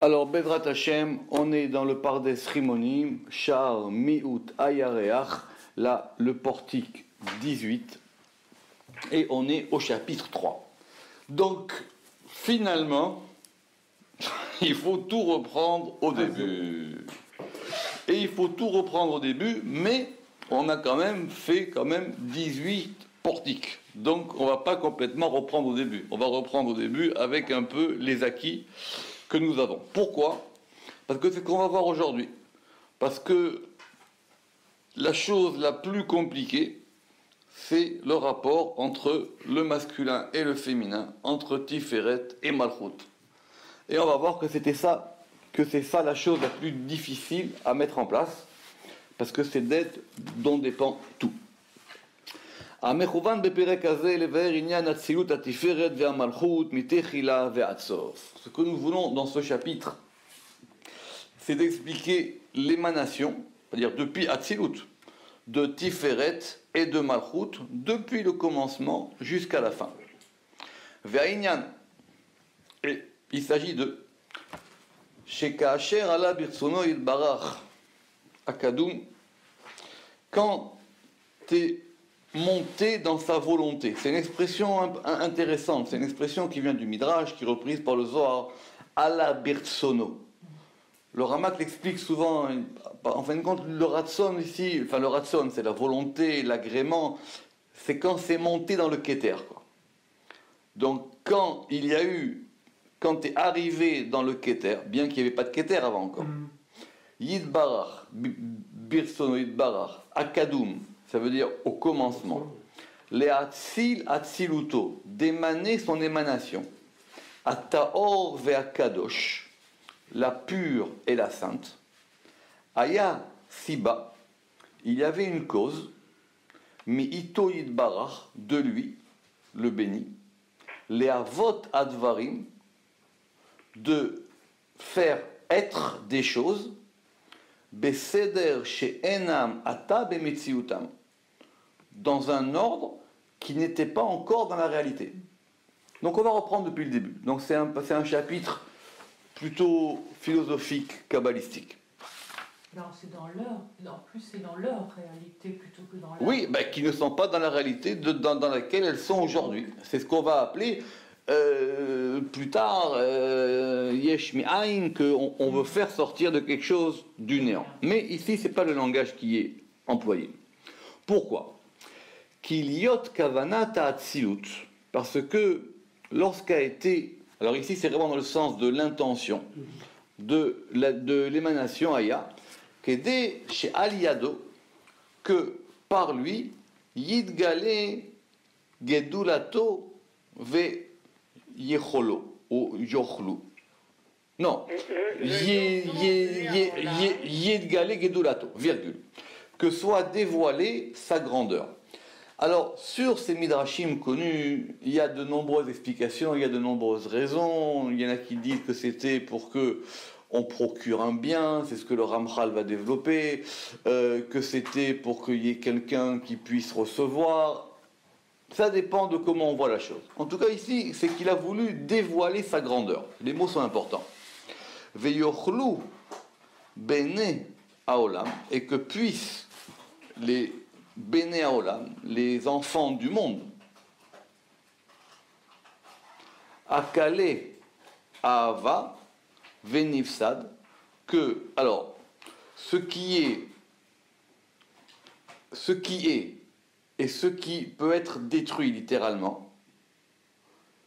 Alors, Bedrat Hashem, on est dans le Pardes Rimonim, Shar Mi'ut Ayareach, là, le portique 18, et on est au chapitre 3. Donc, finalement, il faut tout reprendre au début. Et il faut tout reprendre au début, mais on a quand même fait 18 portiques. Donc, on ne va pas complètement reprendre au début. On va reprendre au début avec un peu les acquis que nous avons. Pourquoi ? Parce que c'est ce qu'on va voir aujourd'hui. Parce que la chose la plus compliquée, c'est le rapport entre le masculin et le féminin, entre Tiferet et Malchut. Et on va voir que c'est ça la chose la plus difficile à mettre en place, parce que c'est d'être dont dépend tout. Ce que nous voulons dans ce chapitre, c'est d'expliquer l'émanation, c'est-à-dire depuis Atzilut, de Tiferet et de Malchut, depuis le commencement jusqu'à la fin. Et il s'agit de Shekasher ala birtsono yitbarach akadum, quand tu es monter dans sa volonté. C'est une expression intéressante, c'est une expression qui vient du Midrash, qui est reprise par le Zohar, ala birtsono. Le Ramak l'explique souvent, en fin de compte, le ratson ici, enfin le ratson, c'est la volonté, l'agrément, c'est quand c'est monté dans le keter, quoi. Donc quand tu es arrivé dans le keter, bien qu'il n'y avait pas de keter avant encore, yidbarach, birtsono yidbarach, akadum, ça veut dire au commencement. Les atzil atziluto, d'émaner son émanation. Ataor ve'akadosh, la pure et la sainte. Aya siba, il y avait une cause. Mi ito yidbarach, de lui, le béni. Les avot advarim, de faire être des choses. Beseder she'enam ata bemetziutam, dans un ordre qui n'était pas encore dans la réalité. Donc on va reprendre depuis le début. Donc c'est un chapitre plutôt philosophique, kabbalistique. Non, c'est dans leur. En plus, c'est dans leur réalité plutôt que dans la. Oui, qui ne sont pas dans la réalité dans laquelle elles sont aujourd'hui. C'est ce qu'on va appeler plus tard yesh mi'ayin, qu'on veut faire sortir de quelque chose du néant. Mais ici, c'est pas le langage qui est employé. Pourquoi ? Kiliot kavanat atzilut, parce que lorsqu'a été, alors ici c'est vraiment dans le sens de l'intention de l'émanation aya, qu'aider chez Aliado, que par lui yidgale gedulato ve yecholo ou yochlu. Non, yidgale gedulato, virgule, que soit dévoilée sa grandeur. Alors, sur ces midrashim connus, il y a de nombreuses explications, il y a de nombreuses raisons. Il y en a qui disent que c'était pour que on procure un bien, c'est ce que le Ramchal va développer, que c'était pour qu'il y ait quelqu'un qui puisse recevoir. Ça dépend de comment on voit la chose. En tout cas, ici, c'est qu'il a voulu dévoiler sa grandeur. Les mots sont importants. Veyochlu bene haolam, et que puissent les Bene Haolam, les enfants du monde, Akale Ahava Venifsad, que, alors, ce qui est et ce qui peut être détruit littéralement,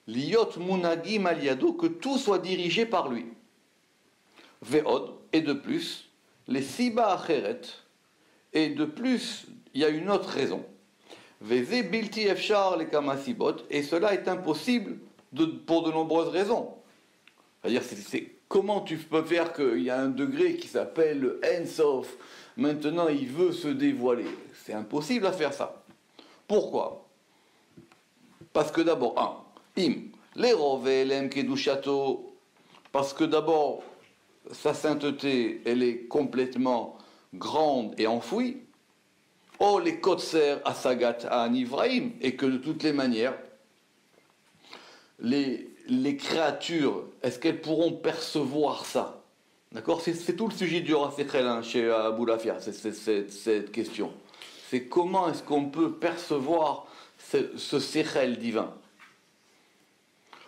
Liot Munagi Maliado, que tout soit dirigé par lui. Ve'od, et de plus, les Siba Acheret, et de plus, il y a une autre raison. Veze bilti efshar le kamasibot, et cela est impossible pour de nombreuses raisons. C'est-à-dire, c'est comment tu peux faire qu'il y a un degré qui s'appelle le Ensof, maintenant il veut se dévoiler. C'est impossible à faire ça. Pourquoi ? Parce que d'abord, l'erovelem kedushato, parce que d'abord, sa sainteté, elle est complètement grande et enfouie. Oh, les kotser asagat à Nivraim, et que de toutes les manières, les les créatures, est-ce qu'elles pourront percevoir ça? D'accord? C'est tout le sujet du Rasechel chez Abou Lafia, cette question. C'est comment est-ce qu'on peut percevoir ce Sechel divin?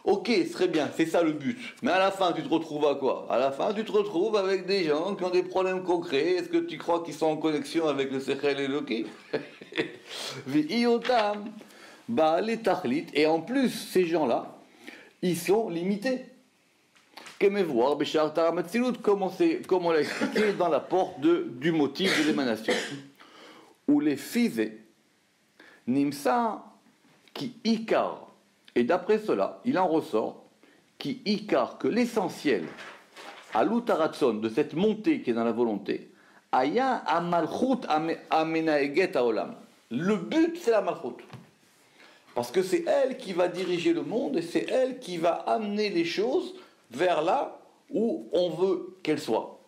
Ok, très bien, c'est ça le but. Mais à la fin, tu te retrouves à quoi? À la fin, tu te retrouves avec des gens qui ont des problèmes concrets. Est-ce que tu crois qu'ils sont en connexion avec le Sechel Eloki? Et en plus, ces gens-là, ils sont limités. Comme on l'a expliqué dans la porte du motif de l'émanation. Où les fils, nimsa qui ikar. Et d'après cela, il en ressort qui ikar que l'essentiel, à l'utaratson, de cette montée qui est dans la volonté, aya amalchut amenaeget haolam. Le but, c'est la malchut. Parce que c'est elle qui va diriger le monde et c'est elle qui va amener les choses vers là où on veut qu'elles soient.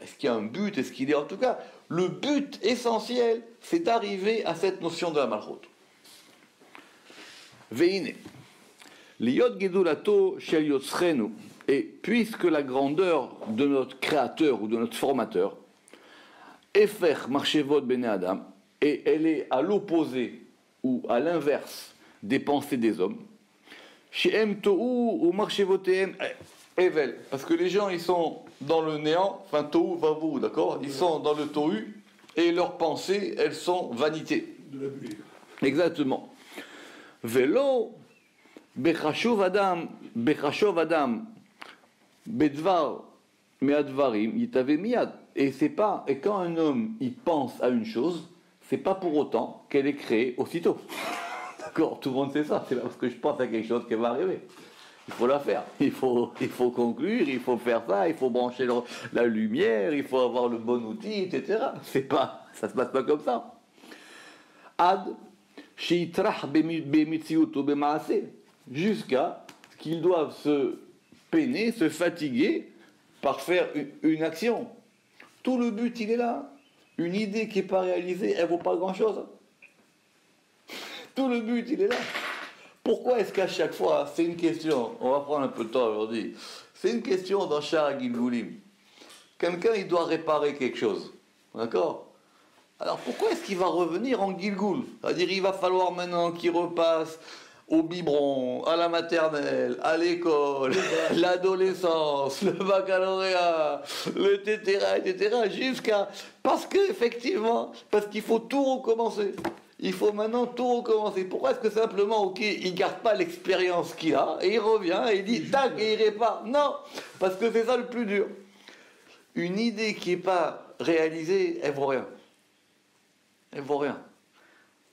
Est-ce qu'il y a un but? Est-ce qu'il est... En tout cas, le but essentiel, c'est d'arriver à cette notion de la malchut. Veine. Liot gedulato shel yotzrenu. Et puisque la grandeur de notre créateur ou de notre formateur, efer marchevot bene adam, et elle est à l'opposé ou à l'inverse des pensées des hommes, shehem tohu ou marchevotehem evel, parce que les gens ils sont dans le néant, enfin tohu vavu, d'accord, ils sont dans le tohu et leurs pensées elles sont vanité. De la bulle. Exactement. Velo bechashov adam bedvar meadvarim yitave miyad. Et c'est pas, et quand un homme il pense à une chose, c'est pas pour autant qu'elle est créée aussitôt. D'accord, tout le monde sait ça. C'est parce que je pense à quelque chose qui va arriver. Il faut la faire. Il faut conclure, il faut faire ça, il faut brancher la lumière, il faut avoir le bon outil, etc. C'est pas, ça se passe pas comme ça. Ad shitrah bemitsiut ou bemaase, jusqu'à ce qu'ils doivent se peiner, se fatiguer par faire une action. Tout le but, il est là. Une idée qui n'est pas réalisée, elle ne vaut pas grand-chose. Tout le but, il est là. Pourquoi est-ce qu'à chaque fois, c'est une question, on va prendre un peu de temps aujourd'hui, c'est une question dans Shara Gilgulim. Quelqu'un, il doit réparer quelque chose. D'accord? Alors pourquoi est-ce qu'il va revenir en Gilgul? C'est-à-dire, il va falloir maintenant qu'il repasse au biberon, à la maternelle, à l'école, l'adolescence, le baccalauréat, etc., jusqu'à... Parce qu'effectivement, parce qu'il faut tout recommencer. Il faut maintenant tout recommencer. Pourquoi est-ce que simplement, ok, il ne garde pas l'expérience qu'il a, et il revient, et il dit, tac, et il répare? Non, parce que c'est ça le plus dur. Une idée qui n'est pas réalisée, elle ne vaut rien. Elle ne vaut rien.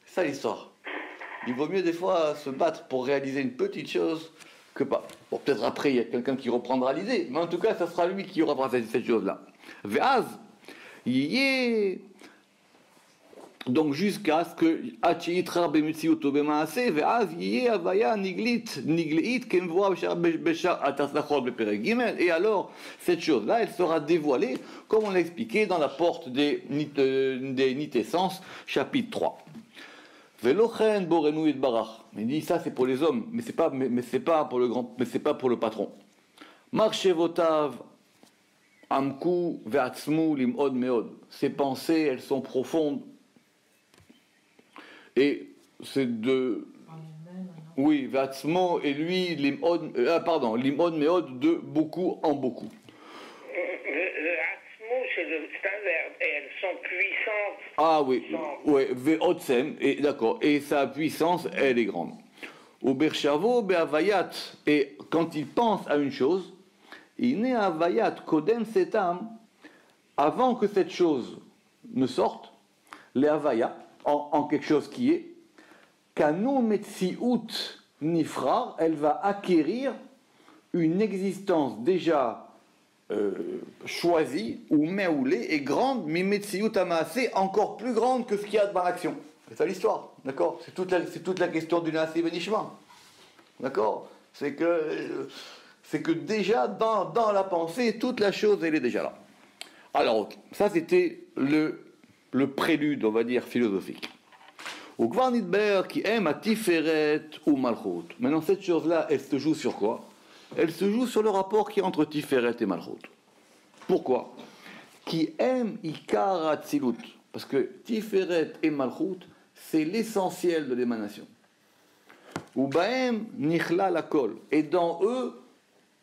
C'est ça l'histoire. Il vaut mieux des fois se battre pour réaliser une petite chose que pas. Bon, peut-être après, il y a quelqu'un qui reprendra l'idée, mais en tout cas, ça sera lui qui aura cette chose-là. Ve'az, yé. Donc jusqu'à ce que et alors cette chose-là, elle sera dévoilée, comme on l'a expliqué dans la porte des nitessences, chapitre 3. Il dit ça c'est pour les hommes, mais c'est pas pour le grand, mais c'est pas pour le patron. Marchevotav amku ve'atzmu limod meod. Ces pensées, elles sont profondes. Et c'est de... Oui, ve'atzmo et lui limod meod de beaucoup en beaucoup. C'est un verbe, et elles sont puissantes. Ah oui, ouais, ve'otsem, et d'accord, et sa puissance, elle est grande. Au berchavo be'avayat, et quand il pense à une chose, il n'est avayat kodem setam, avant que cette chose ne sorte, les avaya, en quelque chose qui est, kanu metsiout nifrar, elle va acquérir une existence déjà choisie, ou meoulée, et grande, mais metsiout amassé, encore plus grande que ce qu'il y a dans l'action. C'est ça l'histoire, d'accord? C'est toute la question du Nasi Benishma. D'accord? C'est que déjà, dans la pensée, toute la chose, elle est déjà là. Alors, ça c'était le prélude, on va dire, philosophique. Ou Kvar Nidber qui aime à Tiferet ou Malchut. Maintenant, cette chose-là, elle se joue sur quoi? Elle se joue sur le rapport qui est entre Tiferet et Malchut. Pourquoi? Qui aime Ikar Atzilut. Parce que Tiferet et Malchut, c'est l'essentiel de l'émanation. Ou Baem Nichla Lakol. Et dans eux,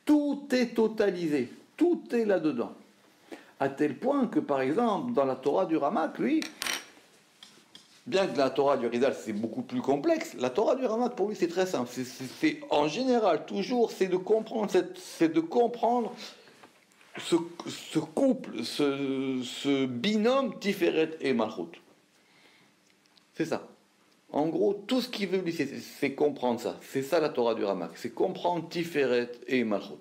tout est totalisé. Tout est là-dedans. À tel point que, par exemple, dans la Torah du Ramak, lui, bien que la Torah du Rizal, c'est beaucoup plus complexe, la Torah du Ramak, pour lui, c'est très simple. C'est en général, toujours, c'est de comprendre ce couple, ce binôme Tiferet et Malchut. C'est ça. En gros, tout ce qu'il veut lui, c'est comprendre ça. C'est ça la Torah du Ramak. C'est comprendre Tiferet et Malchut.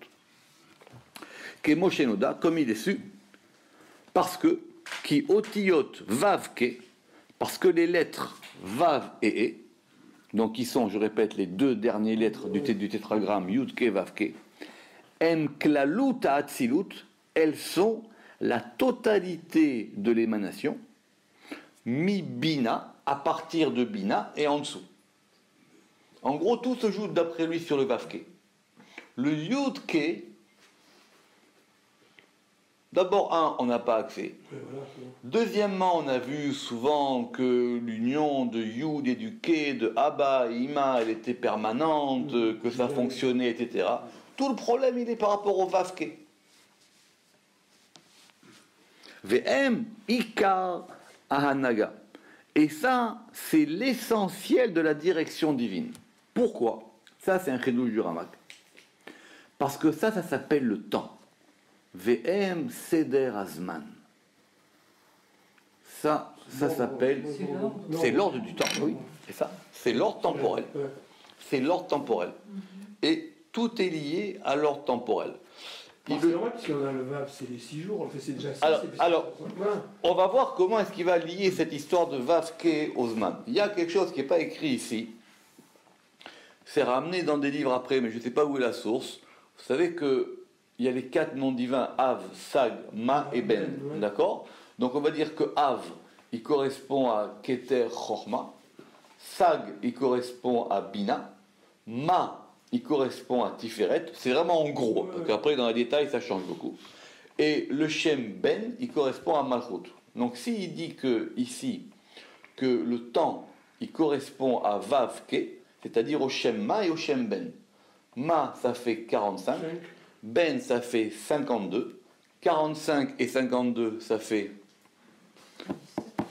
Que Moshe Noda, comme il est su, parce que, qui otiyot vavke, parce que les lettres vav et e, donc qui sont, je répète, les deux dernières lettres du tétragramme yudke vavke, em klalut atzilut, elles sont la totalité de l'émanation, mi bina, à partir de bina et en dessous. En gros, tout se joue d'après lui sur le vavke. Le yudke, d'abord, on n'a pas accès. Deuxièmement, on a vu souvent que l'union de Yud et du Ke, de Abba et Ima, elle était permanente, que ça fonctionnait, etc. Tout le problème, il est par rapport au Vavke. V'em Ikar Ahanaga. Et ça, c'est l'essentiel de la direction divine. Pourquoi? Ça, c'est un chidouche du Ramak. Parce que ça s'appelle le temps. VM Seder Azman. Ça s'appelle. C'est l'ordre du temps, oui, c'est ça. C'est l'ordre temporel. C'est l'ordre temporel. Et tout est lié à l'ordre temporel. C'est normal, puisqu'on a le VAV, c'est les 6 jours, en fait, c'est déjà 6. Alors, on va voir comment est-ce qu'il va lier cette histoire de Vavke Ozman. Il y a quelque chose qui n'est pas écrit ici. C'est ramené dans des livres après, mais je ne sais pas où est la source. Vous savez que il y a les 4 noms divins, Av, Sag, Ma et Ben. D'accord? Donc on va dire que Av, il correspond à Keter Chorma. Sag, il correspond à Bina. Ma, il correspond à Tiferet. C'est vraiment en gros, parce qu'après dans les détails ça change beaucoup. Et le Shem Ben, il correspond à Malchut. Donc s'il dit que ici, que le temps, il correspond à Vav Ke, c'est-à-dire au Shem Ma et au Shem Ben. Ma, ça fait 45. Ben, ça fait 52. 45 et 52, ça fait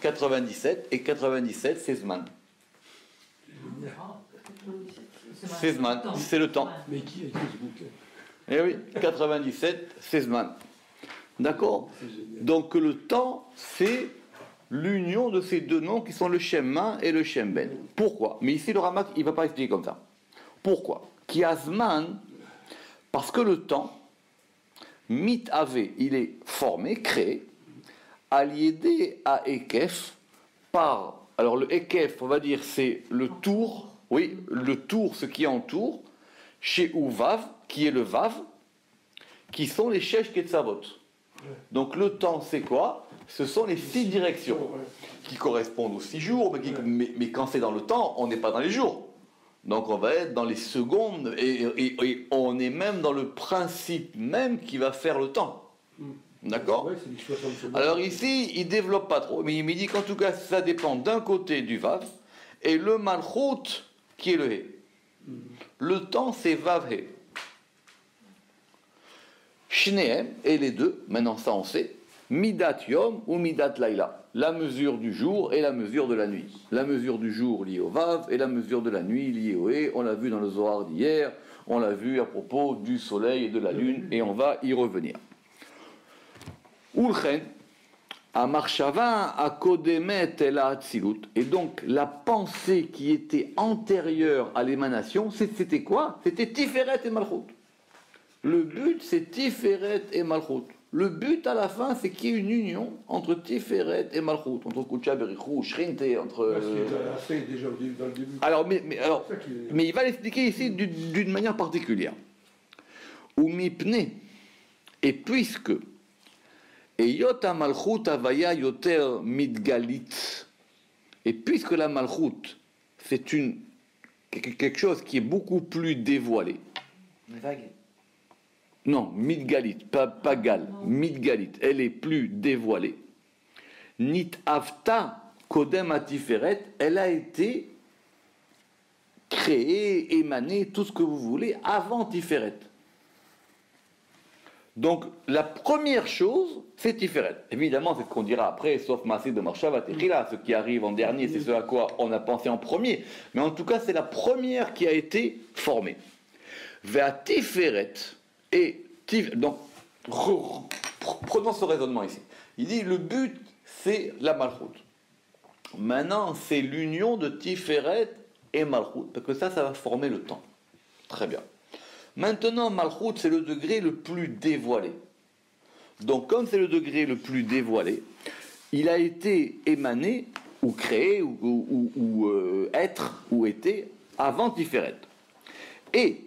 97. Et 97, c'est Zman. C'est Zman, c'est le temps. Mais qui a écrit ce bouquin? Eh oui, 97, c'est Zman. D'accord? Donc le temps, c'est l'union de ces deux noms qui sont le Shem Ma et le Shem Ben. Pourquoi? Mais ici, le Ramak, il ne va pas expliquer comme ça. Pourquoi? Qui a Zman. Parce que le temps, mit ave, il est formé, créé, aliédé à Ekef, par, alors le Ekef, on va dire, c'est le tour, oui, le tour, ce qui entoure, chez Uvav, qui est le Vav, qui sont les Shesh Ketzavot. Donc le temps, c'est quoi? Ce sont les 6 directions, qui correspondent aux 6 jours, mais quand c'est dans le temps, on n'est pas dans les jours. Donc on va être dans les secondes et on est même dans le principe même qui va faire le temps. D'accord? Alors ici, il ne développe pas trop, mais il me dit qu'en tout cas, ça dépend d'un côté du Vav et le Malchut qui est le He. Le temps, c'est Vav He. Shneem, et les deux, maintenant ça on sait, Midat Yom ou Midat Laila. La mesure du jour et la mesure de la nuit. La mesure du jour liée au Vav et la mesure de la nuit liée au He. On l'a vu dans le Zohar d'hier, on l'a vu à propos du soleil et de la lune, et on va y revenir. Ulchen, à Marshava, à Kodemet et la Hatzilut. Et donc, la pensée qui était antérieure à l'émanation, c'était quoi? C'était Tiferet et Malchut. Le but, c'est Tiferet et Malchut. Le but à la fin, c'est qu'il y ait une union entre Tiferet et Malchut, entre Kucha Berichou, Shrinte, entre. Fait déjà dans le début. Alors, mais il va l'expliquer ici d'une manière particulière. Ou mipne, et puisque, et yota Malchut avaya yoter midgalit, Et puisque la malchoute, c'est quelque chose qui est beaucoup plus dévoilé. Une vague. Non, midgalit, pas gal, midgalit, elle est plus dévoilée. Nit avta kodem atiferet, elle a été créée, émanée, tout ce que vous voulez, avant Tiferet. Donc, la première chose, c'est Tiferet. Évidemment, c'est ce qu'on dira après, sauf Massé de Marshavat et Chila, ce qui arrive en dernier, c'est ce à quoi on a pensé en premier. Mais en tout cas, c'est la première qui a été formée. Vers Tiferet, et donc, prenons ce raisonnement ici. Il dit, le but, c'est la Malchut. Maintenant, c'est l'union de Tiferet et Malchut, parce que ça va former le temps. Très bien. Maintenant, Malchut, c'est le degré le plus dévoilé. Donc, comme c'est le degré le plus dévoilé, il a été émané, ou créé, ou être, ou été, avant Tiferet. Et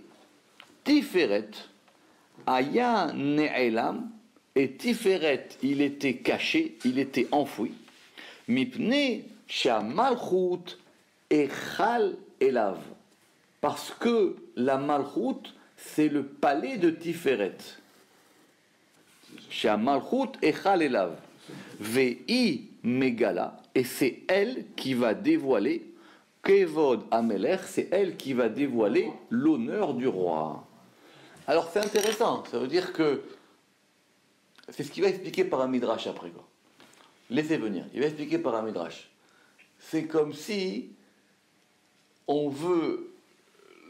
Tiferet, Aya Ne'elam, et Tiferet, il était caché, il était enfoui. Mipne Sha Malchut Echal Elav. Parce que la Malchut, c'est le palais de Tiferet. Sha Malchut Echal Elav. Ve'i Megala, et c'est elle qui va dévoiler Kevod Amelech, c'est elle qui va dévoiler l'honneur du roi. Alors c'est intéressant, ça veut dire que c'est ce qu'il va expliquer par un midrash après quoi. Laissez venir, il va expliquer par un midrash. C'est comme si on veut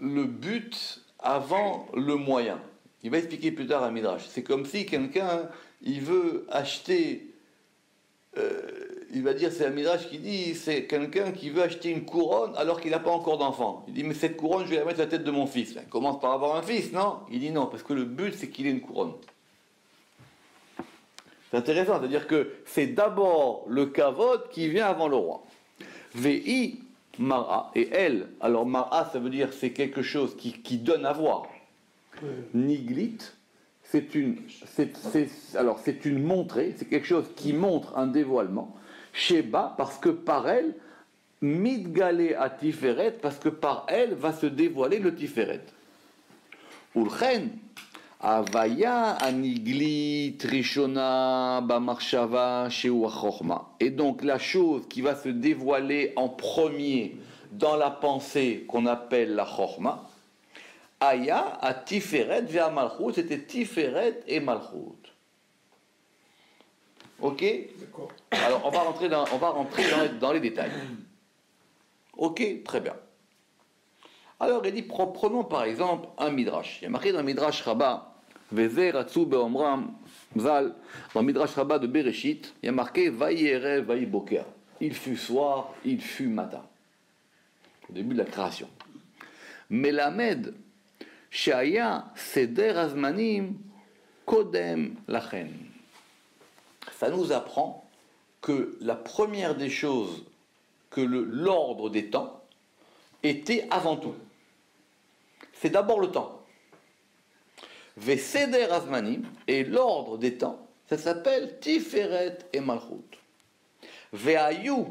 le but avant le moyen. Il va expliquer plus tard un midrash. C'est comme si quelqu'un, il veut acheter, il va dire, c'est un midrash qui dit, c'est quelqu'un qui veut acheter une couronne alors qu'il n'a pas encore d'enfant. Il dit, mais cette couronne, je vais la mettre sur la tête de mon fils. Il commence par avoir un fils, non? Il dit non, parce que le but, c'est qu'il ait une couronne. C'est intéressant, c'est-à-dire que c'est d'abord le kavod qui vient avant le roi. Ve'i Mara, et elle, alors Mara, ça veut dire c'est quelque chose qui donne à voir. Niglit, c'est une montrée, c'est quelque chose qui montre un dévoilement. Sheba, parce que par elle, Midgalé à Tiferet, parce que par elle va se dévoiler le Tiferet. Ulchen, Avaya Aniglit Rishona Bamarshava Sheu Achorma. Et donc la chose qui va se dévoiler en premier dans la pensée qu'on appelle la Chorma, Aya à Tiferet vers Malchut, c'était Tiferet et Malchut. Ok? D'accord. Alors on va rentrer dans les détails. Ok, très bien. Alors il dit, prenons par exemple un midrash. Il y a marqué dans le midrash Rabbah, Veze Ratsu Beomram Zal, dans le midrash Rabbah de Bereshit, il y a marqué Vayere Vayiboker. Il fut soir, il fut matin. Au début de la création. Melamed Shaya Seder Azmanim Kodem Lachen. Ça nous apprend que la première des choses, que l'ordre des temps était avant tout. C'est d'abord le temps. Veseder Azmanim, et l'ordre des temps, ça s'appelle Tiferet et Malchut. Ve'ayu,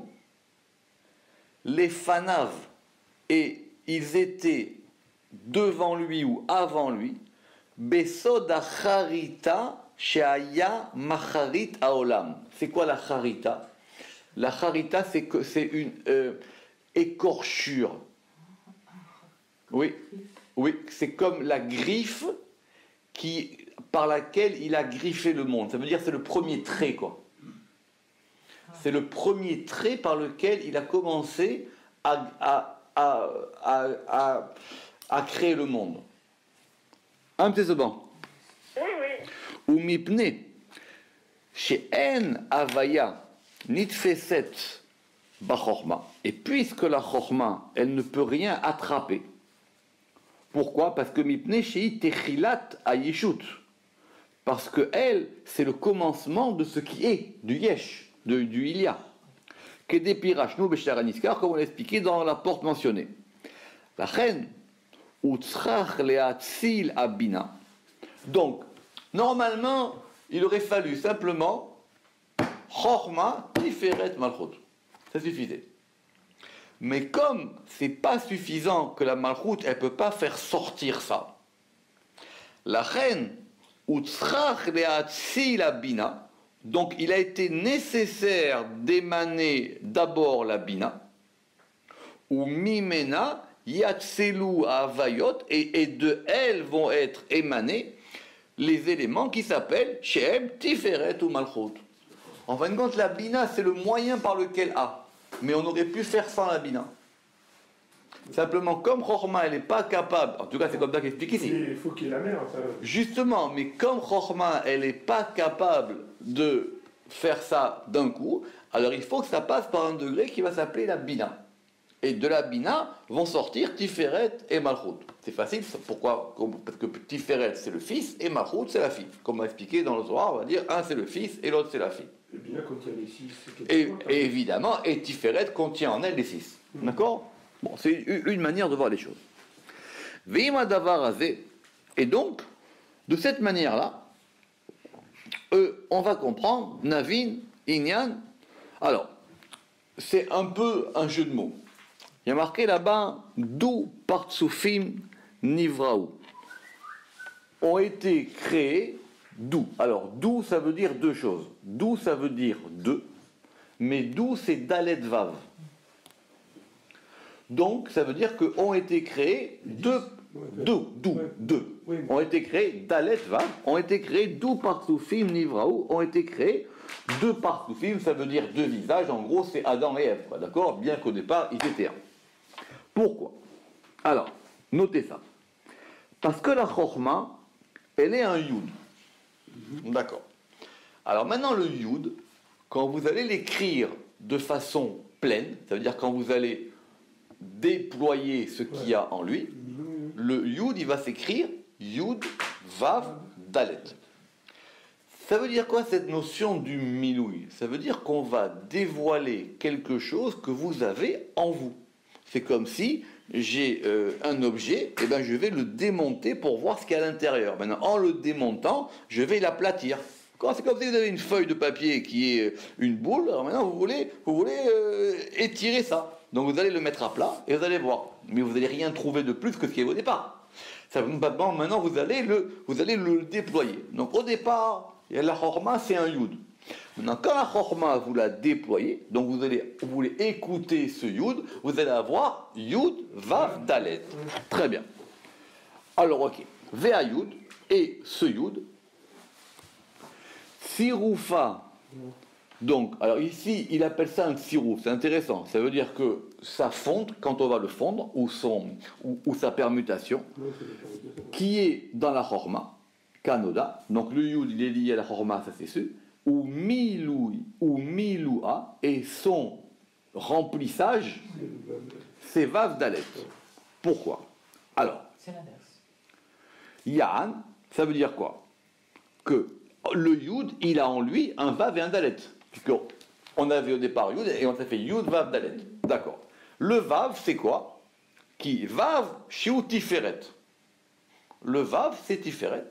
les Fanav, et ils étaient devant lui ou avant lui, Besod Acharita Sheaya Macharit Aolam. C'est quoi la Charita? La Charita, c'est une écorchure. Oui, c'est comme la griffe par laquelle il a griffé le monde. Ça veut dire que c'est le premier trait, quoi. C'est le premier trait par lequel il a commencé à créer le monde. Un petit second. Oui, oui. Ou mipne, chez En Avaya, nitfeset bachorma. Et puisque la chorma, elle ne peut rien attraper. Pourquoi? Parce que mipne shei techilat ayishut. Parce que elle, c'est le commencement de ce qui est, du yesh, du il y a. Kedepirashnu b'sharaniskar, comme on l'a expliqué dans la porte mentionnée. La reine, utzrach leatzil abina. Donc, normalement, il aurait fallu simplement chorma tiferet malchut. Ça suffisait. Mais comme c'est pas suffisant que la malchout, elle peut pas faire sortir ça, la reine, la bina, donc il a été nécessaire d'émaner d'abord la bina, ou mimena, yatselu avayot, et de elle vont être émanés les éléments qui s'appellent Shem, Tiferet ou Malchut. En fin de compte, la bina, c'est le moyen par lequel mais on aurait pu faire sans la bina. Simplement, comme Chorma, elle n'est pas capable, en tout cas c'est comme ça qu'il explique ici. Il faut qu'il y ait la mer, ça. Justement, mais comme Chorma, elle n'est pas capable de faire ça d'un coup, alors il faut que ça passe par un degré qui va s'appeler la bina. Et de la bina vont sortir Tiferet et Malchut. C'est facile, pourquoi? Parce que Tiferet c'est le fils et Malchut c'est la fille. Comme on a expliqué dans le Zohar, on va dire un c'est le fils et l'autre c'est la fille. Le bina contient les 6. Et évidemment, et Tiferet contient en elle les 6. D'accord? Bon, c'est une manière de voir les choses. Veima davar azé. Et donc, de cette manière-là, on va comprendre Navin, Inyan. Alors, c'est un peu un jeu de mots. Il y a marqué là-bas d'où partsufim nivraou ont été créés d'où. Alors, d'où ça veut dire deux choses. D'où ça veut dire deux, mais d'où c'est dalet vav. Donc, ça veut dire que ont été créés deux. Ont été créés dalet vav, ont été créés d'où partsufim nivraou, ont été créés deux partsufim, ça veut dire deux visages. En gros, c'est Adam et Ève, d'accord? Bien qu'au départ, ils étaient un. Pourquoi? Alors, notez ça. Parce que la chorma, elle est un yud. D'accord. Alors maintenant, le yud, quand vous allez l'écrire de façon pleine, ça veut dire quand vous allez déployer ce qu'il y a en lui, le yud, il va s'écrire yud, vav, dalet. Ça veut dire quoi cette notion du milouï? Ça veut dire qu'on va dévoiler quelque chose que vous avez en vous. C'est comme si j'ai un objet, et ben je vais le démonter pour voir ce qu'il y a à l'intérieur. Maintenant, en le démontant, je vais l'aplatir. C'est comme si vous avez une feuille de papier qui est une boule, alors maintenant vous voulez étirer ça. Donc vous allez le mettre à plat et vous allez voir. Mais vous n'allez rien trouver de plus que ce qu'il y avait au départ. Maintenant vous allez le déployer. Donc au départ, la chorma c'est un yud. Maintenant, quand la chorma, vous la déployez, donc vous voulez écouter ce yud, vous allez avoir yud, vav, dalet. Très bien. Alors, ok. Vea yud, et ce yud, siroufa. Donc, alors ici, il appelle ça un sirouf, c'est intéressant. Ça veut dire que ça fonde, quand on va le fondre, ou sa permutation, qui est dans la chorma, kanoda. Donc le yud, il est lié à la chorma, ça c'est sûr. Ou miloui, ou miloua, et son remplissage, c'est vav dalet. Pourquoi? Alors, C'est l'inverse. Yan, ça veut dire quoi? Que le yud, il a en lui un vav et un dalet. Puisqu'on avait au départ yud, et on s'est fait yud, vav, dalet. D'accord. Le vav, c'est quoi? Qui? Vav, shiu tiferet. Le vav, c'est tiferet.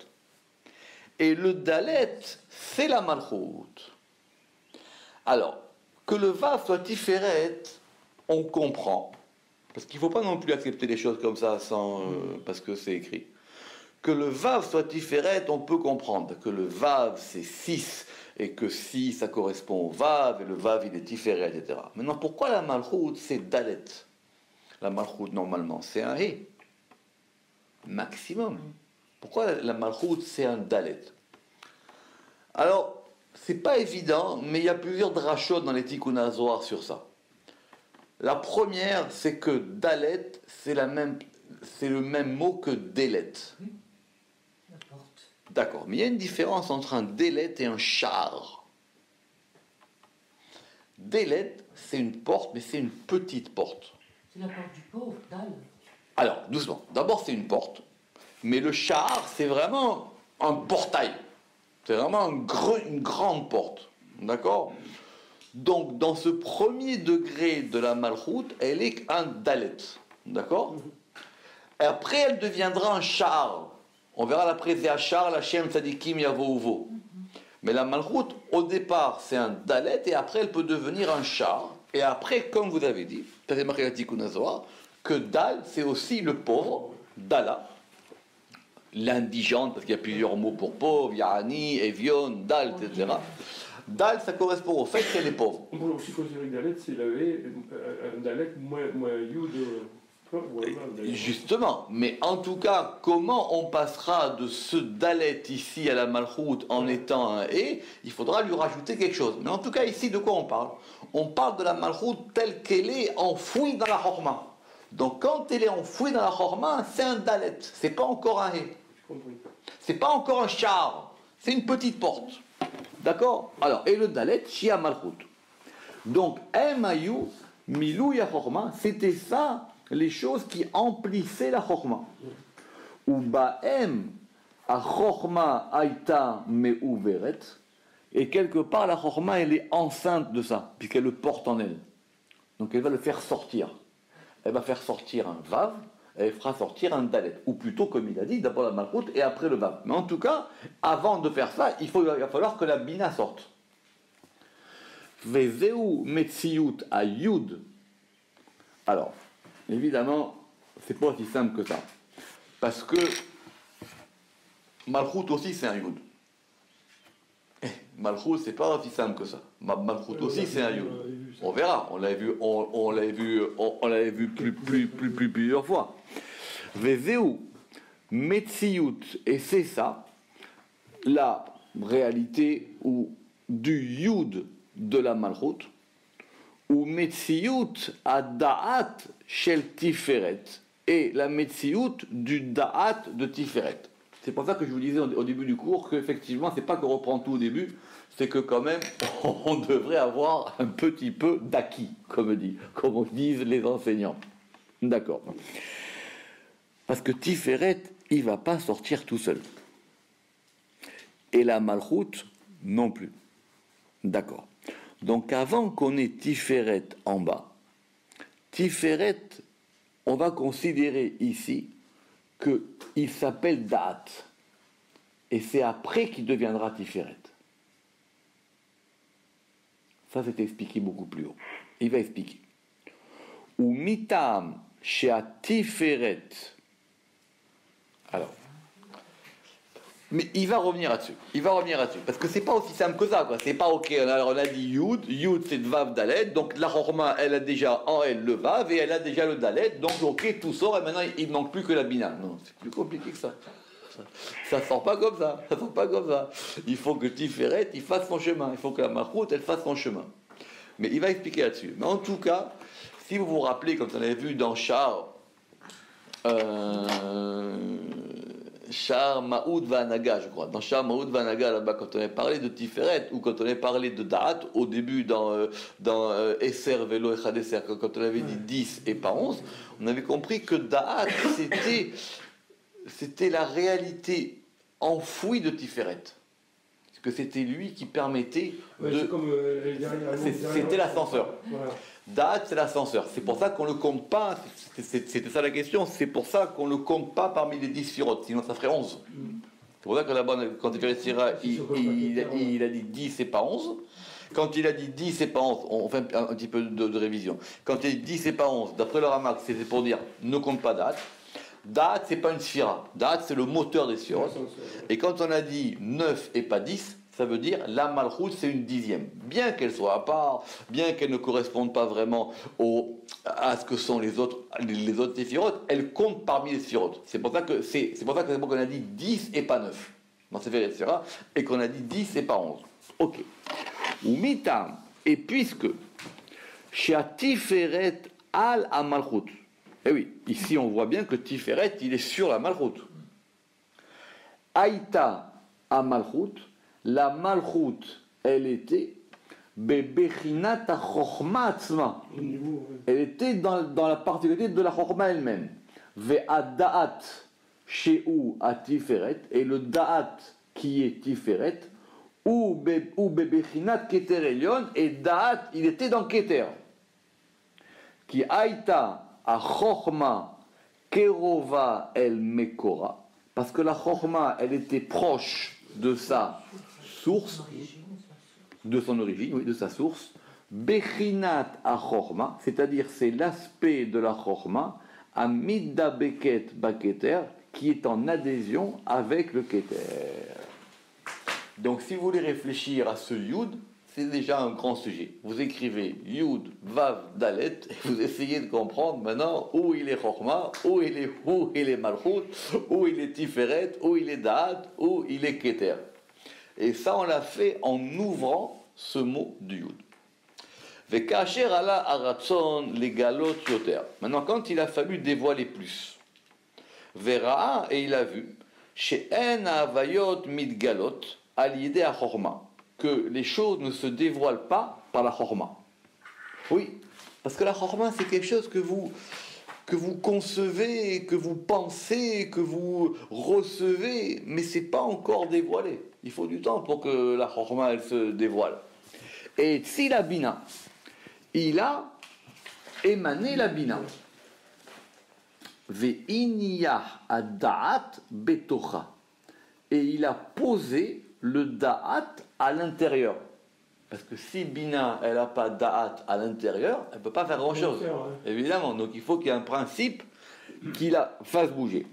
Et le dalet, c'est la malchout. Alors, que le vav soit tiferet, on comprend. Parce qu'il ne faut pas non plus accepter les choses comme ça parce que c'est écrit. Que le vav soit tiferet, on peut comprendre. Que le vav, c'est 6, et que 6, ça correspond au vav, et le vav, il est tiferet, etc. Maintenant, pourquoi la malchout, c'est dalet? La malchout, normalement, c'est un hé. Maximum. Pourquoi la malchout, c'est un dalet? Alors, c'est pas évident, mais il y a plusieurs drachot dans les Tikkun HaZohar sur ça. La première, c'est que dalet, c'est le même mot que délet. La porte. D'accord, mais il y a une différence entre un délet et un char. Délet, c'est une porte, mais c'est une petite porte. C'est la porte du pauvre, dalle. Alors, doucement. D'abord, c'est une porte, mais le char, c'est vraiment un portail. C'est vraiment une grande porte. D'accord? Donc, dans ce premier degré de la malchoute, elle est un dalet. D'accord? Et après, elle deviendra un char. On verra l'après, c'est un char, la shem tzadikim yavo uvo. Mais la malchoute, au départ, c'est un dalet, et après, elle peut devenir un char. Et après, comme vous avez dit, c'est marqué la Tikkun HaZohar, que Dal, c'est aussi le pauvre, Dala, l'indigente, parce qu'il y a plusieurs mots pour pauvre, Yani, Evion, Dal, etc. Dal, ça correspond au fait qu'elle est pauvre. On peut aussi considérer que Dalet, c'est la V, un Dalet moins Yud. Justement, mais en tout cas, comment on passera de ce Dalet ici à la Malchout en étant un E, il faudra lui rajouter quelque chose. Mais en tout cas, ici, de quoi on parle? On parle de la Malchout telle qu'elle est enfouie dans la Chorma. Donc quand elle est enfouie dans la Chorma, c'est un Dalet, c'est pas encore un E. C'est pas encore un char, c'est une petite porte. D'accord? Alors, et le Dalet, Shia Malchut. Donc, Emayu, Milou Ya Chorma, c'était ça, les choses qui emplissaient la Chorma. Ou Ba'em, A Chorma Aïta Me'uveret, et quelque part, la Chorma, elle est enceinte de ça, puisqu'elle le porte en elle. Donc, elle va le faire sortir. Elle va faire sortir un Vav, elle fera sortir un Dalet. Ou plutôt, comme il a dit, d'abord la Malchut et après le Vav. Mais en tout cas, avant de faire ça, il va falloir que la Bina sorte. Vezeu Metziyut à Yud. Alors, évidemment, c'est pas aussi simple que ça. Parce que Malchut aussi, c'est un Yud. Malchut, c'est pas aussi simple que ça. Malchut aussi, c'est un Yud. On verra, on l'avait vu plusieurs fois. Vezeu Metziyut, et c'est ça, la réalité ou du Yud de la Malchut, ou Metziyut à Da'at shel Tiferet, et la Metziyut du Da'at de Tiferet. C'est pour ça que je vous disais au début du cours qu'effectivement, c'est pas qu'on reprend tout au début, c'est que quand même, on devrait avoir un petit peu d'acquis, comme disent les enseignants. D'accord. Parce que Tiferet, il ne va pas sortir tout seul. Et la Malchut, non plus. D'accord. Donc avant qu'on ait Tiferet en bas, Tiferet, on va considérer ici qu'il s'appelle Da'at. Et c'est après qu'il deviendra Tiferet. Ça, c'est expliqué beaucoup plus haut. Il va expliquer. Ou mitam chez Tiferet. Alors. Mais il va revenir là-dessus. Parce que c'est pas aussi simple que ça, quoi. C'est pas ok. Alors on a dit Yud. Yud, c'est Vav Dalet. Donc la Chorma, elle a déjà en elle le Vav et elle a déjà le Dalet. Donc ok, tout sort et maintenant il ne manque plus que la Bina. Non, c'est plus compliqué que ça. Ça sort pas comme ça. Il faut que Tiferet, il fasse son chemin. Il faut que la Malchut, elle fasse son chemin. Mais il va expliquer là-dessus. Mais en tout cas, si vous vous rappelez, comme on avait vu dans Char Ma'oud Vanaga, je crois. Dans Char Ma'oud Vanaga, là-bas, quand on avait parlé de Tiferet, ou quand on avait parlé de Da'at, au début dans Esser, Velo, Echad Esser, quand on avait dit 10 et pas 11, on avait compris que Da'at, c'était la réalité enfouie de Tiferet. Parce que c'était lui qui permettait de... C'était l'ascenseur. Voilà. Da'at, c'est l'ascenseur. C'est pour ça qu'on ne le compte pas. C'était ça la question. C'est pour ça qu'on ne le compte pas parmi les 10 sphirotes. Sinon, ça ferait 11. C'est pour ça que là-bas, quand il a dit 10 et pas 11. Quand il a dit 10 et pas 11, on fait un petit peu de révision. Quand il a dit 10 et pas 11, d'après le Ramak, c'était pour dire ne compte pas Da'at. Da'at, c'est pas une sphira. Da'at, c'est le moteur des sphirotes. Et quand on a dit 9 et pas 10, ça veut dire la Malchut, c'est une dixième. Bien qu'elle soit à part, bien qu'elle ne corresponde pas vraiment à ce que sont les autres sphirotes, elle compte parmi les sphirotes. C'est pour ça que c'est bon qu'on a dit 10 et pas 9 dans Sefer Yetzirah, et qu'on a dit 10 et pas 11. Ok. Ou mitam, et puisque chez Tiferet al a Malchut. Eh oui, ici on voit bien que Tiferet, il est sur la Malchut. Aïta a Malchut, la Malchut, elle était Bebechinat a Chochma atzma. Elle était dans la particularité de la Chochma elle-même. Ve'ada'at she'u a Tiferet, et le Da'at qui est Tiferet, ou Bebechinat Keter Elion, et Da'at, il était dans Keter. Qui aïta a Chochma Kerova el Mekora, parce que la Chochma, elle était proche de sa source, de son origine, oui, de sa source, Bechinat achorma, c'est-à-dire c'est l'aspect de la chorma, à midda beket baketer, qui est en adhésion avec le keter. Donc si vous voulez réfléchir à ce yud, c'est déjà un grand sujet. Vous écrivez yud, vav, dalet, et vous essayez de comprendre maintenant où il est chorma, où il est malchut, où il est tiferet, où il est da'at, où il est keter. Et ça on l'a fait en ouvrant ce mot du yud. Vekasher ala aratzon legalot yoter. Maintenant, quand il a fallu dévoiler plus, Vera, et il a vu, chez En avayot midgalot, à l'idée à chorma, que les choses ne se dévoilent pas par la chorma. Oui, parce que la chorma, c'est quelque chose que vous concevez, que vous pensez, que vous recevez, mais c'est pas encore dévoilé. Il faut du temps pour que la chorma, elle se dévoile. Et Tzila Bina, il a émané la Bina. Ve'iniyah ad-da'at betocha. Et il a posé le da'at à l'intérieur. Parce que si Bina, elle n'a pas da'at à l'intérieur, elle ne peut pas faire grand-chose. Évidemment. Donc il faut qu'il y ait un principe qui la fasse bouger.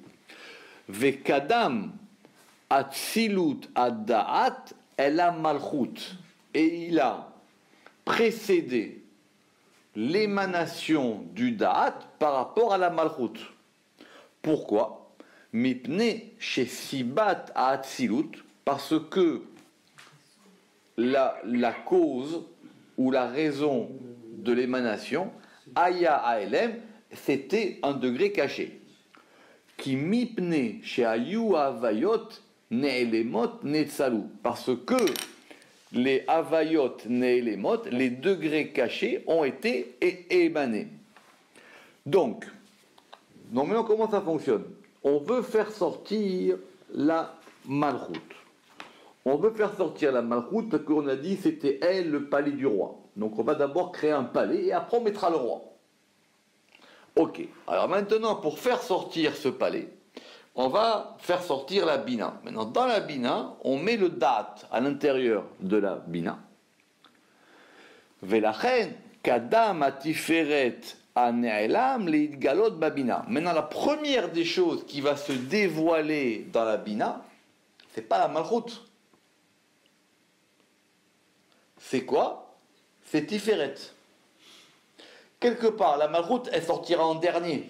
Ve'kadam atzilut ad-da'at ela malchut. Et il a précédé l'émanation du da'at par rapport à la malchut. Pourquoi? Mipne chez Sibat à Atzilut, parce que la cause ou la raison de l'émanation, Aya Aelem, c'était un degré caché. Qui mipne chez Ayu Avayot Ne'elemot Netzalu, parce que les Avayot Ne'elemot, les degrés cachés, ont été émanés. Donc, normalement, comment ça fonctionne? On veut faire sortir la malchoute. On veut faire sortir la malchoute parce qu'on a dit que c'était elle le palais du roi. Donc on va d'abord créer un palais et après on mettra le roi. Ok, alors maintenant pour faire sortir ce palais, on va faire sortir la bina. Maintenant dans la bina, on met le date à l'intérieur de la bina. Velachen, kadam atiferet. Maintenant, la première des choses qui va se dévoiler dans la bina, c'est pas la malchoute. C'est quoi? C'est Tiferet. Quelque part, la malchoute, elle sortira en dernier.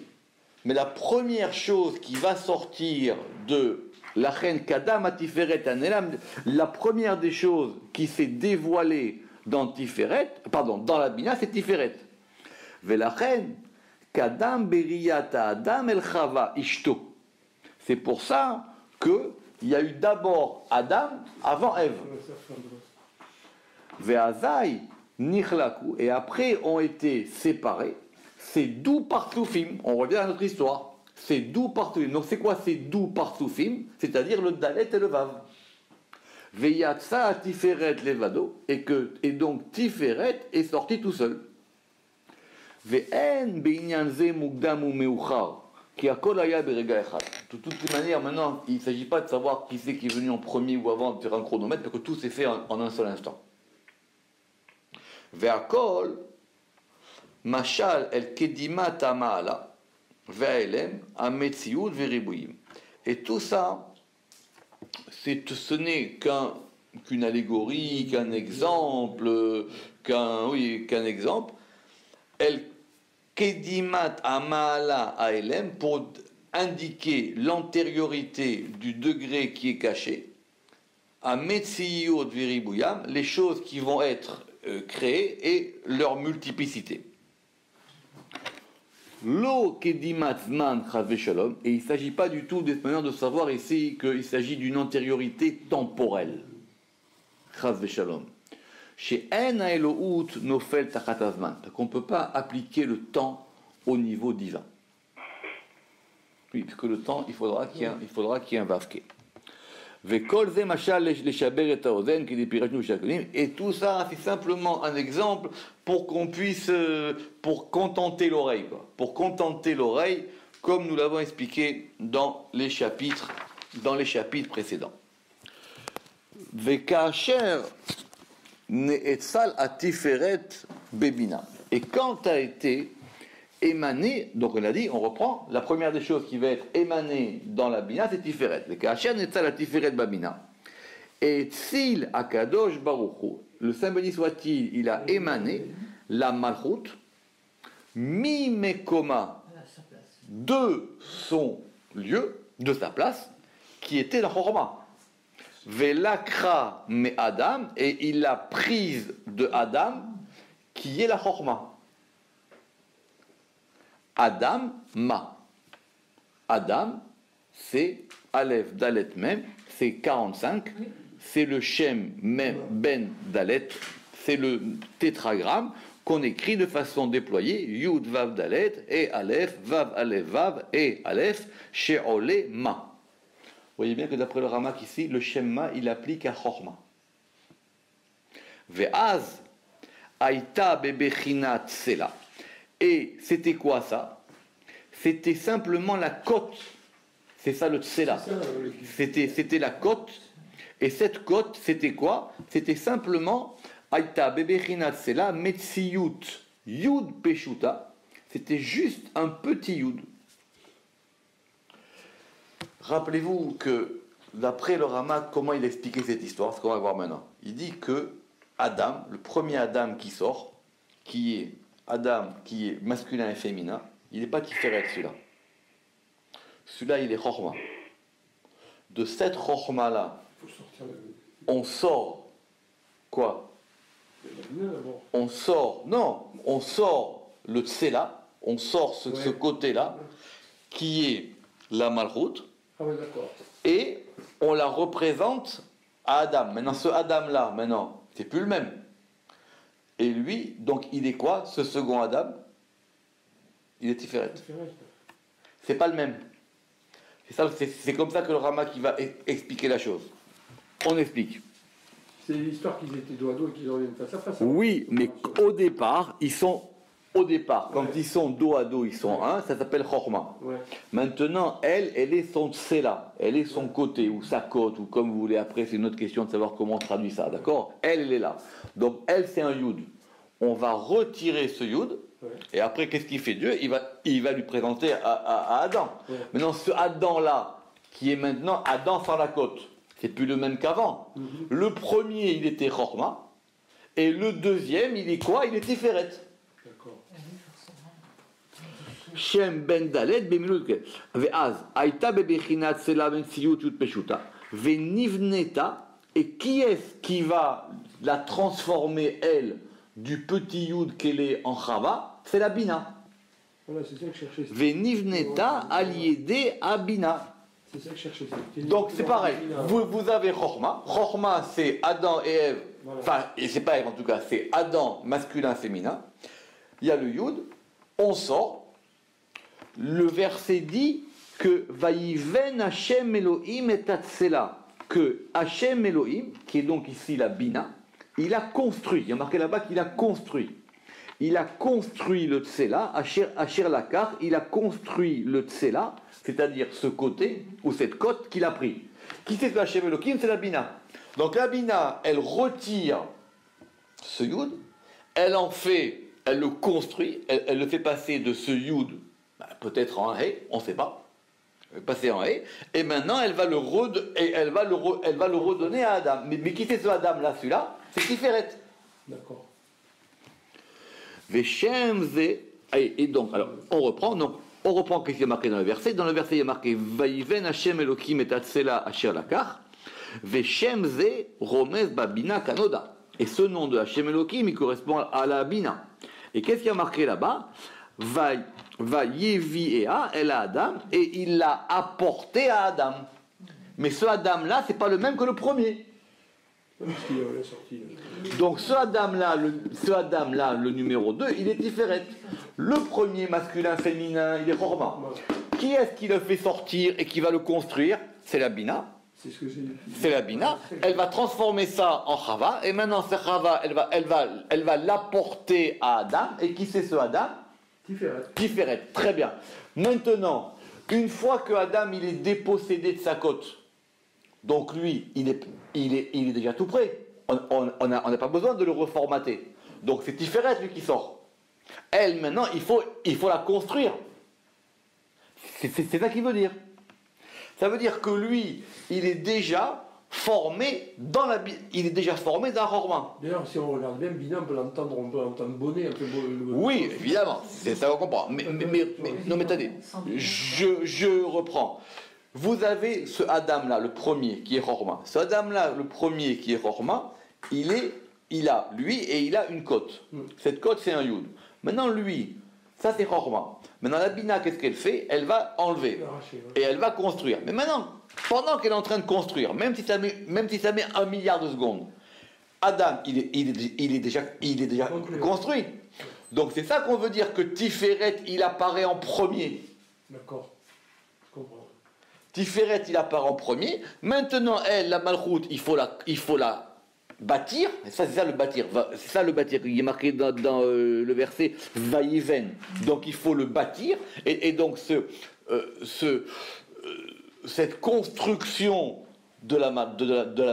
Mais la première chose qui va sortir de la reine Kadam à Tiferet Anelam, la première des choses qui s'est dévoilée dans Tiferet, dans la bina, c'est Tiferet. Velachen, kadam beriyata adam el chava ishto. C'est pour ça qu'il y a eu d'abord Adam avant Ève. Ve'azai nichlaku, et après ont été séparés. C'est d'où partoufim. On revient à notre histoire. C'est d'où partoufim. Donc c'est quoi c'est d'où partoufim? C'est-à-dire le dalet et le vav. Ve'yatsa tiferet levado, et donc Tiferet est sorti tout seul. De toute manière, maintenant, il ne s'agit pas de savoir qui c'est qui est venu en premier ou avant sur un chronomètre, parce que tout s'est fait en un seul instant. Ve'akol, mashal el kedima tamala, ve'elem, ametziut ve'ribuyim. Et tout ça, ce n'est qu'une allégorie, qu'un exemple, qu'un exemple. El Kedimat Amala Aelem, pour indiquer l'antériorité du degré qui est caché, à Metsiyot Viribuyam, les choses qui vont être créées et leur multiplicité. Lo Kedimat Zman Chazve Shalom, et il ne s'agit pas du tout de cette manière de savoir ici qu'il s'agit d'une antériorité temporelle. Chazve Shalom. Chez En Elohout Nofel Tachat Azman, qu'on ne peut pas appliquer le temps au niveau divin. Oui, parce que le temps, il faudra qu'il y ait un vavke. Vekol ze mashal leshaber et haozen qui dépirachnu shakonim, et tout ça, c'est simplement un exemple pour qu'on puisse, pour contenter l'oreille, quoi. Pour contenter l'oreille, comme nous l'avons expliqué dans les chapitres précédents. Vekacher Ne'etzal Atiferet bebina. Et quand tu as été émané, donc on a dit, on reprend, la première des choses qui va être émanée dans la bina, c'est tiferet. Le kasher netza la tiferet babina. Et tzil akadosh baruchu, le Saint béni soit-il, il a émané la malchut, mi mekoma, À sa place. de son lieu, de sa place, qui était la chorma. Velakra me Adam, et il l'a prise de Adam, qui est la chorma. Adam ma. Adam, c'est Aleph Dalet Mem, c'est 45, Oui. c'est le Shem Mem Ben Dalet, c'est le tétragramme qu'on écrit de façon déployée, Yud Vav Dalet, et Aleph, Vav Aleph Vav, et Aleph, She'ole Ma. Vous voyez bien que d'après le Ramak ici, le Shemma, il applique à Chorma. Ve'az, Aïta Bebechinat Sela. Et c'était quoi ça? C'était simplement la côte. C'est ça le Tsela. C'était la côte. Et cette côte, c'était quoi? C'était simplement Aïta Bebechinat Sela Metziyut Yud Peshuta. C'était juste un petit Yud. Rappelez-vous que, d'après le Ramak, comment il expliquait cette histoire, ce qu'on va voir maintenant. Il dit que Adam, le premier Adam qui sort, qui est Adam, qui est masculin et féminin, il n'est pas Tiferet celui-là. Celui-là, il est Chorma. De cette Chorma-là, on sort quoi? On sort le Tsela, on sort ce côté-là, qui est la Malchut. Ah ouais, d'accord. Et on la représente à Adam. Maintenant, ce Adam-là, maintenant, c'est plus le même. Et lui, donc, il est quoi, ce second Adam? Il est Tiferet. C'est pas le même. C'est comme ça que le Rama qui va expliquer la chose. On explique. C'est l'histoire qu'ils étaient dos à dos et qu'ils reviennent face à face. Oui, mais au départ, quand ils sont dos à dos, ils sont un, ça s'appelle Chorma. Ouais. Maintenant, elle est son tsela, elle est son côté, ou sa côte, ou comme vous voulez, après, c'est une autre question de savoir comment on traduit ça, d'accord? Elle est là. Donc, elle, c'est un yud. On va retirer ce yud, et après, qu'est-ce qu'il fait Dieu? Il va lui présenter à Adam. Ouais. Maintenant, ce Adam-là, qui est maintenant Adam sans la côte, c'est plus le même qu'avant. Le premier, il était Chorma, et le deuxième, il est quoi? Il est Tiferet. D'accord. Shem ben dalet bemilut ve'az aïta bebechinat sela ben siyut yut peshuta ve'nivneta, et qui est-ce qui va la transformer, elle, du petit yud qu'elle est en chava? C'est la bina. Voilà, c'est ça que je cherchais. Ve'nivneta aliédé à bina. C'est ça que je cherchais. Donc c'est pareil, vous avez Chorma. Chorma, c'est Adam et Ève. Voilà. Enfin, et c'est pas Ève en tout cas, c'est Adam masculin féminin. Il y a le yud, on sort. Le verset dit que Vayiven Hashem Elohim et Tatsela, que Hashem Elohim, qui est donc ici la Bina, il a construit, il y a marqué là-bas qu'il a construit. Il a construit le Tsela, Asher Lakar, il a construit le Tsela, c'est-à-dire ce côté, ou cette côte qu'il a pris. Qui c'est que Hashem Elohim? C'est la Bina. Donc la Bina, elle retire ce Yud, elle le construit, elle le fait passer de ce Yud, peut-être en Hé, on ne sait pas, passer en Hé, et maintenant elle va le redonner à Adam. Mais qui c'est ce Adam-là, celui-là? C'est Tiferet. D'accord. Et donc, alors, on reprend ce qui est marqué dans le verset. Dans le verset, il y a marqué Vayiven Hashem Elohim et Atzela Asher Lakar, Veshem Ze Romez Babina Kanoda. Et ce nom de Hashem Elohim, il correspond à la Bina. Et qu'est-ce qu'il y a marqué là-bas? Vayevi'ea El Adam, et il l'a apporté à Adam. Mais ce Adam-là, c'est pas le même que le premier. Parce qu'il l'a sorti. Donc ce Adam-là, le numéro 2, il est Tiferet. Le premier masculin féminin, il est Chorma. Qui est-ce qui le fait sortir et qui va le construire? C'est la Bina. C'est ce que j'ai dit. C'est la Bina. Elle va transformer ça en Chava. Et maintenant, cette Chava, elle va l'apporter à Adam. Et qui c'est ce Adam? Tiferet. Très bien. Maintenant, une fois que Adam il est dépossédé de sa côte, donc lui, il est déjà tout prêt. on n'a pas besoin de le reformater. Donc c'est Tiferet lui qui sort. Elle, maintenant, il faut la construire. C'est ça qu'il veut dire. Ça veut dire que lui, il est déjà formé dans un Horma. D'ailleurs, si on regarde bien, Bina, on peut l'entendre bonnet, un peu. Oui, évidemment, c'est ça qu'on comprend. Mais attendez, je reprends. Vous avez ce Adam-là, le premier, qui est Horma. Ce Adam-là, le premier qui est Horma, il a une côte. Cette côte, c'est un Yud. Maintenant, lui, ça c'est Horma. Maintenant, la Bina, qu'est-ce qu'elle fait? Elle va enlever. Et elle va construire. Mais maintenant, pendant qu'elle est en train de construire, même si ça met 1 milliard de secondes, Adam, il est déjà construit. Donc c'est ça qu'on veut dire que Tiferet, il apparaît en premier. D'accord, je comprends. Tiferet, il apparaît en premier. Maintenant, elle, la Malchout, il faut la bâtir. Et ça, c'est ça le bâtir. C'est ça le bâtir. Il est marqué dans le verset Vaïven. Donc il faut le bâtir. Et donc cette construction de la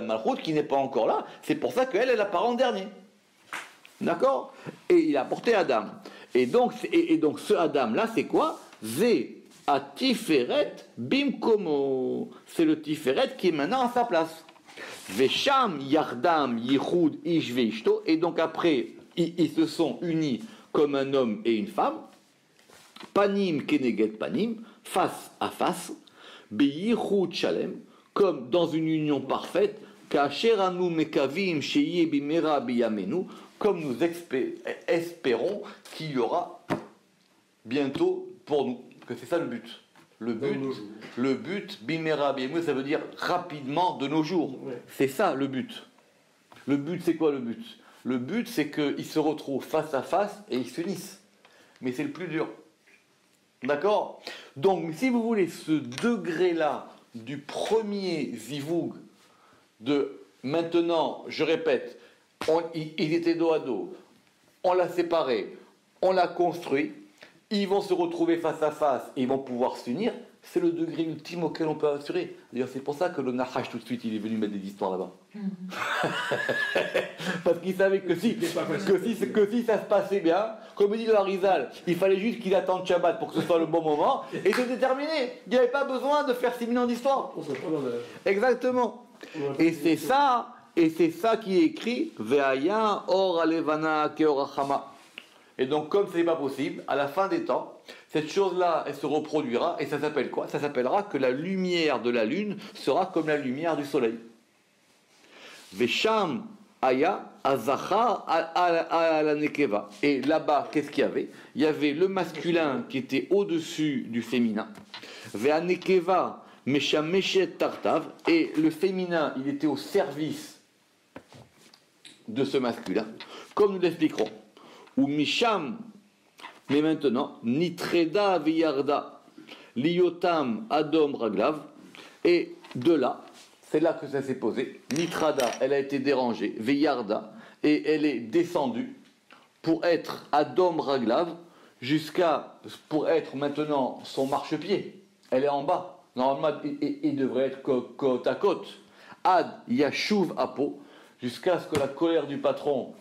Malchout qui n'est pas encore là, c'est pour ça qu'elle apparaît en dernier. D'accord? Et il a apporté Adam. Et donc ce Adam-là, c'est quoi? Zé à Tiferet Bimkomo. C'est le Tiferet qui est maintenant à sa place. Vesham Yardam Yichud Ish Veishto. Et donc après, ils se sont unis comme un homme et une femme. Panim Keneged Panim, face à face. Beyichud Shalem, comme dans une union parfaite. Kasheranu Mekavim Sheye Bimera Biyamenu, comme nous espérons qu'il y aura bientôt pour nous. Que c'est ça le but. Le but, Bimera Biyamenu, ça veut dire rapidement de nos jours. Ouais. C'est ça le but. Le but, c'est quoi le but? Le but, c'est qu'ils se retrouvent face à face et ils s'unissent. Mais c'est le plus dur. D'accord? Donc, si vous voulez, ce degré-là du premier Zivug, de maintenant, je répète, il était dos à dos, on l'a séparé, on l'a construit, ils vont se retrouver face à face et ils vont pouvoir s'unir, c'est le degré ultime auquel on peut assurer. D'ailleurs, c'est pour ça que le Nahash, tout de suite, il est venu mettre des histoires là-bas. Parce qu'il savait que si ça se passait bien, comme dit le Harizal, il fallait juste qu'il attende Shabbat pour que ce soit le bon moment, et c'était terminé. Il n'y avait pas besoin de faire 6000 ans d'histoire. Exactement. Et c'est ça qui est écrit Ve'aya or alevana keorachama. Et donc, comme ce n'est pas possible, à la fin des temps, cette chose-là, elle se reproduira, et ça s'appelle quoi? Ça s'appellera que la lumière de la lune sera comme la lumière du soleil. Vesham aya azachar ala nekeva. Et là-bas, qu'est-ce qu'il y avait? Il y avait le masculin qui était au-dessus du féminin. Ve'anekeva meshameshet tartav. Et le féminin, il était au service de ce masculin, comme nous l'expliquerons. Ou Misham, mais maintenant, Nitreda Viyarda, Liotam Adom Raglav, et de là, c'est là que ça s'est posé. Nitrada, elle a été dérangée, Viyarda, et elle est descendue pour être Adom Raglav, pour être maintenant son marchepied. Elle est en bas. Normalement, il devrait être côte à côte. Ad Yashuv Apo, jusqu'à ce que la colère du patron,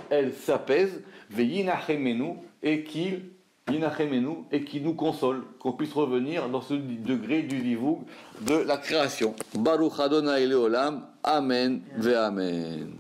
elle s'apaise. Veyinachemenu, et qu'il nous console, qu'on puisse revenir dans ce degré du Zivug de la création. Baruch Adonai Leolam, Amen ve Amen.